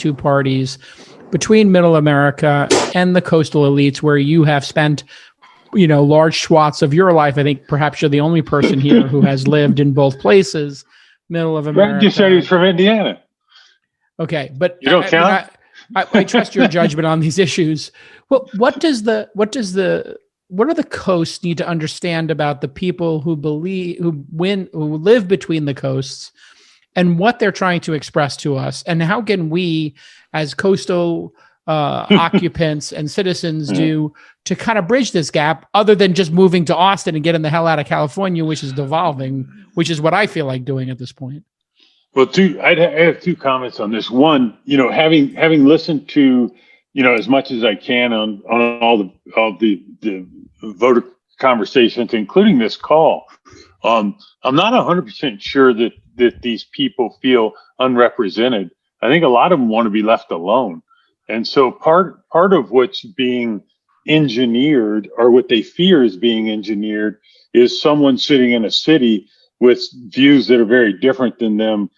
two parties between middle America and the coastal elites, where you have spent, large swaths of your life. I think perhaps you're the only person here who has lived in both places, middle of America. Brad just said he's from Indiana. Okay, but you don't count. I trust your judgment on these issues. Well, what do the coasts need to understand about the people who live between the coasts, and what they're trying to express to us, and how can we, as coastal occupants and citizens, do to kind of bridge this gap, other than just moving to Austin and getting the hell out of California, which is devolving, which is what I feel like doing at this point. Well, I have two comments on this. One, having listened to, as much as I can on all the voter conversations, including this call, I'm not 100% sure that these people feel unrepresented. I think a lot of them want to be left alone. And so part of what's being engineered, or what they fear is being engineered, is someone sitting in a city with views that are very different than them,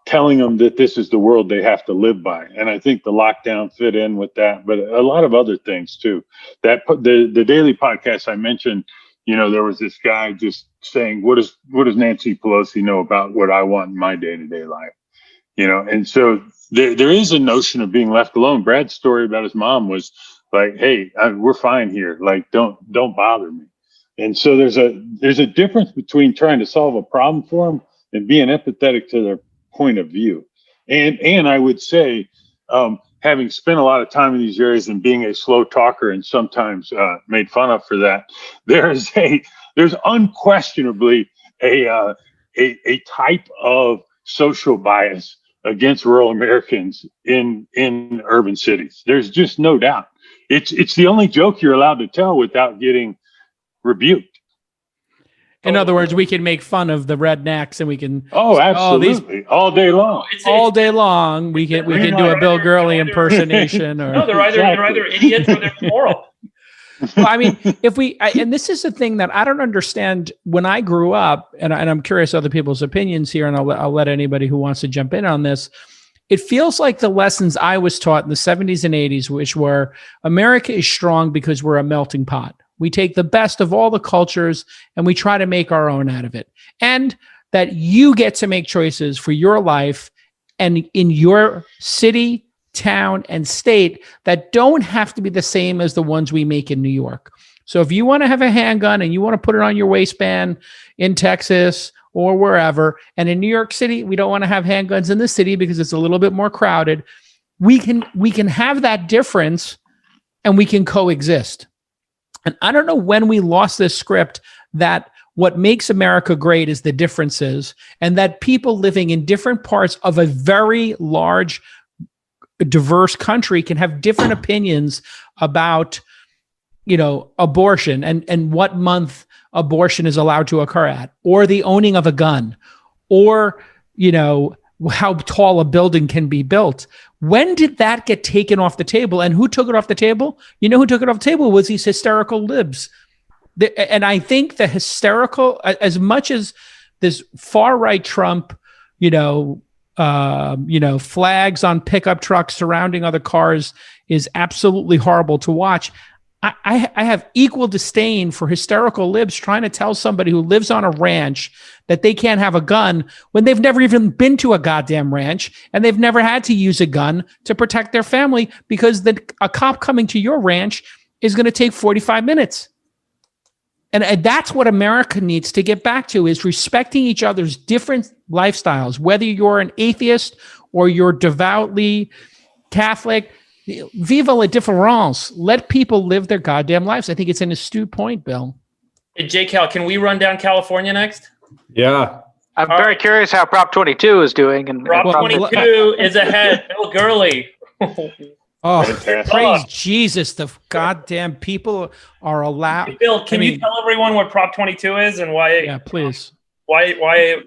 telling them that this is the world they have to live by. And I think the lockdown fit in with that, but a lot of other things too. That the daily podcast I mentioned, there was this guy just saying, what does Nancy Pelosi know about what I want in my day-to-day life? And so there is a notion of being left alone. Brad's story about his mom was like, hey, we're fine here. Like, don't bother me. And so there's a difference between trying to solve a problem for them and being empathetic to their point of view. And I would say, having spent a lot of time in these areas and being a slow talker and sometimes made fun of for that, there's unquestionably a type of social bias against rural Americans in urban cities. There's just no doubt. It's the only joke you're allowed to tell without getting rebuked. In other words, we can make fun of the rednecks, and we can. Oh, absolutely, all day long. All day long, we can do a Bill Gurley impersonation. Or no, they're either idiots or they're moral. Well, I mean, and this is the thing that I don't understand. When I grew up, and I'm curious other people's opinions here, and I'll let anybody who wants to jump in on this. It feels like the lessons I was taught in the 70s and 80s, which were America is strong because we're a melting pot. We take the best of all the cultures and we try to make our own out of it. And that you get to make choices for your life and in your city, town, and state that don't have to be the same as the ones we make in New York. So if you want to have a handgun and you want to put it on your waistband in Texas or wherever, and in New York City, we don't want to have handguns in the city because it's a little bit more crowded, we can have that difference and we can coexist. And I don't know when we lost this script that what makes America great is the differences, and that people living in different parts of a very large, diverse country can have different opinions about, abortion and what month abortion is allowed to occur at, or the owning of a gun, or, how tall a building can be built. When did that get taken off the table? And who took it off the table? Who took it off the table was these hysterical libs. And I think the hysterical, as much as this far-right Trump, flags on pickup trucks surrounding other cars is absolutely horrible to watch. I have equal disdain for hysterical libs trying to tell somebody who lives on a ranch that they can't have a gun when they've never even been to a goddamn ranch and they've never had to use a gun to protect their family because a cop coming to your ranch is going to take 45 minutes. And that's what America needs to get back to, is respecting each other's different lifestyles, whether you're an atheist or you're devoutly Catholic. Viva la différence. Let people live their goddamn lives. I think it's an astute point, Bill. Hey, J-Cal, can we run down California next? Yeah. I'm very curious how Prop 22 is doing. And Prop 22 is ahead. Bill Gurley. Praise Jesus. The goddamn people are allowed. Hey, Bill, can you tell everyone what Prop 22 is and why? Yeah, please. Why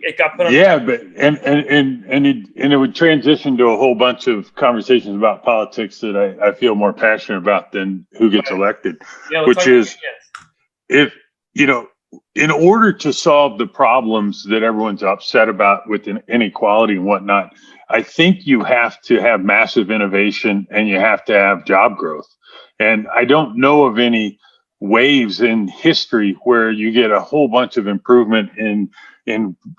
it got put on? Yeah, but it would transition to a whole bunch of conversations about politics that I feel more passionate about than who gets elected. Yeah, which is, if in order to solve the problems that everyone's upset about with inequality and whatnot, I think you have to have massive innovation and you have to have job growth. And I don't know of any waves in history where you get a whole bunch of improvement in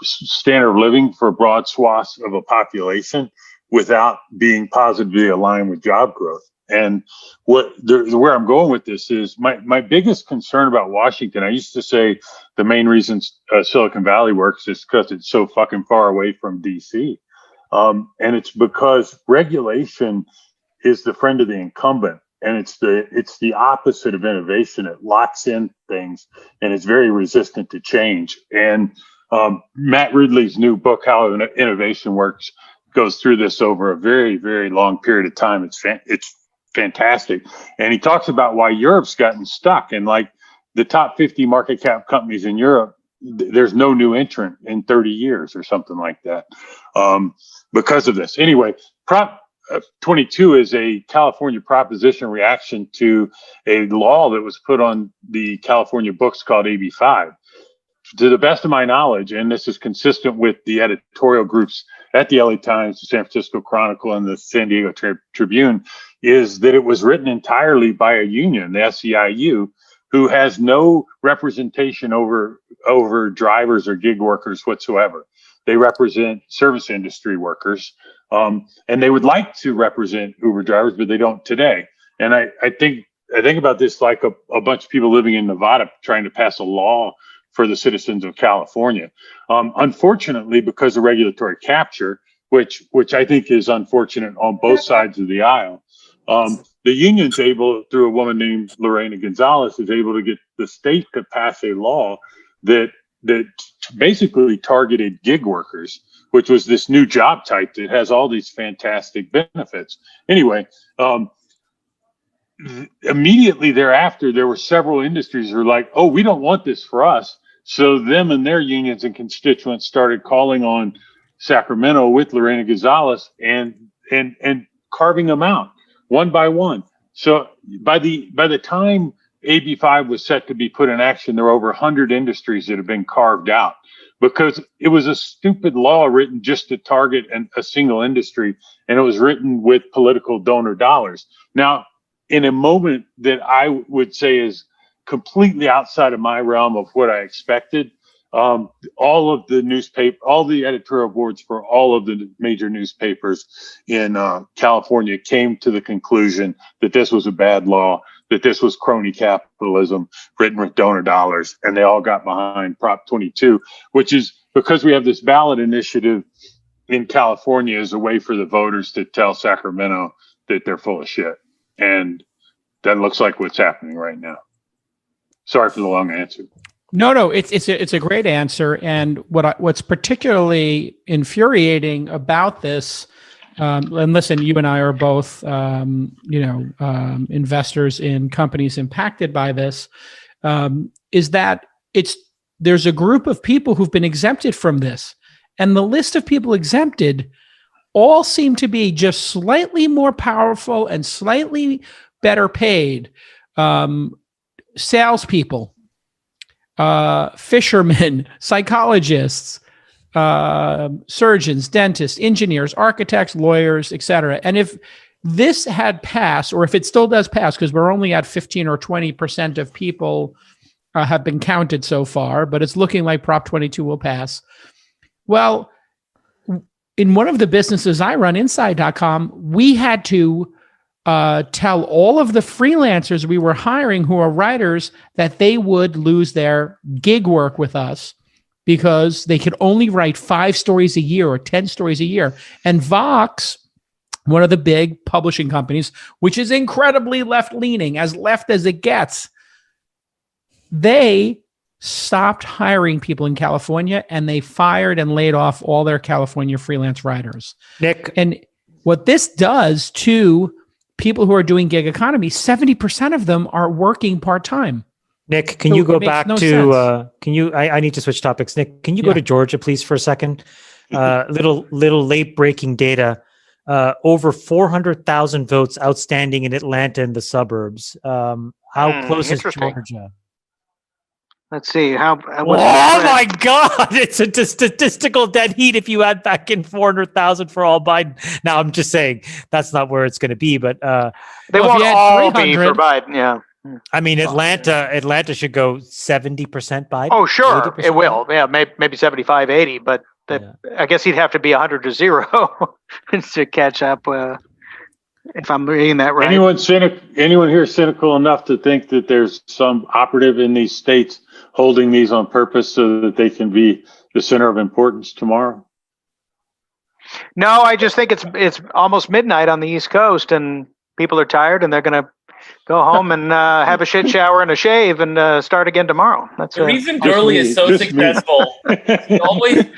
standard of living for broad swaths of a population without being positively aligned with job growth. And where I'm going with this is my biggest concern about Washington. I used to say the main reason Silicon Valley works is because it's so fucking far away from DC. And it's because regulation is the friend of the incumbent. And it's the opposite of innovation. It locks in things and it's very resistant to change. And Matt Ridley's new book, How Innovation Works, goes through this over a very, very long period of time. It's fantastic. And he talks about why Europe's gotten stuck. And like the top 50 market cap companies in Europe, there's no new entrant in 30 years or something like that because of this. Anyway, Prop 22 is a California proposition reaction to a law that was put on the California books called AB5. To the best of my knowledge, and this is consistent with the editorial groups at the LA Times, the San Francisco Chronicle, and the San Diego Tribune, is that it was written entirely by a union, the SEIU, who has no representation over drivers or gig workers whatsoever. They represent service industry workers, and they would like to represent Uber drivers, but they don't today. And I think about this like a bunch of people living in Nevada trying to pass a law for the citizens of California. Unfortunately, because of regulatory capture, which I think is unfortunate on both sides of the aisle, the union's able, through a woman named Lorena Gonzalez, is able to get the state to pass a law that basically targeted gig workers, which was this new job type that has all these fantastic benefits. Anyway, immediately thereafter, there were several industries who were like, oh, we don't want this for us. So them and their unions and constituents started calling on Sacramento with Lorena Gonzalez and carving them out one by one. So by the time AB5 was set to be put in action, there were over 100 industries that have been carved out because it was a stupid law written just to target a single industry, and it was written with political donor dollars. Now, in a moment that I would say is completely outside of my realm of what I expected, all of the editorial boards for all of the major newspapers in California came to the conclusion that this was a bad law, that this was crony capitalism written with donor dollars, and they all got behind Prop 22, which is because we have this ballot initiative in California as a way for the voters to tell Sacramento that they're full of shit. And that looks like what's happening right now. Sorry for the long answer. No, it's a great answer. And what's particularly infuriating about this, and listen, you and I are both, investors in companies impacted by this, is that there's a group of people who've been exempted from this, and the list of people exempted all seem to be just slightly more powerful and slightly better paid. Salespeople, fishermen, psychologists, surgeons, dentists, engineers, architects, lawyers, etc. And if this had passed, or if it still does pass, because we're only at 15 or 20% of people have been counted so far, but it's looking like Prop 22 will pass. Well, in one of the businesses I run, Inside.com, we had to tell all of the freelancers we were hiring who are writers that they would lose their gig work with us because they could only write 5 stories a year or 10 stories a year. And Vox, one of the big publishing companies, which is incredibly left-leaning, as left as it gets, they stopped hiring people in California and they fired and laid off all their California freelance writers. Nick. And what this does to people who are doing gig economy, 70% of them are working part-time. Nick, can you go back to, I need to switch topics. Nick, can you go to Georgia, please, for a second? Little late breaking data. Over 400,000 votes outstanding in Atlanta and the suburbs. How close is Georgia? Let's see how. Oh my God! It's a statistical dead heat if you add back in 400,000 for all Biden. Now I'm just saying that's not where it's going to be, but they won't all be for Biden. Yeah. I mean, Atlanta should go 70% Biden. Oh, sure, it will. Yeah, maybe 75, 80, but I guess he'd have to be 100 to 0 to catch up. If I'm reading that right. Anyone here cynical enough to think that there's some operative in these states holding these on purpose so that they can be the center of importance tomorrow? No, I just think it's almost midnight on the East Coast, and people are tired, and they're going to go home and have a shit shower and a shave and start again tomorh. That's the reason Gurley is so successful.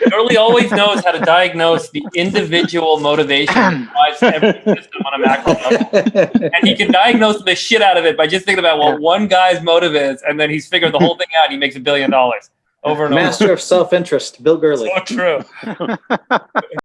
Gurley always knows how to diagnose the individual motivation that drives every system on a macro level, and he can diagnose the shit out of it by just thinking about what one guy's motive is, and then he's figured the whole thing out. And he makes $1 billion over and over. Master of self-interest, Bill Gurley. So true.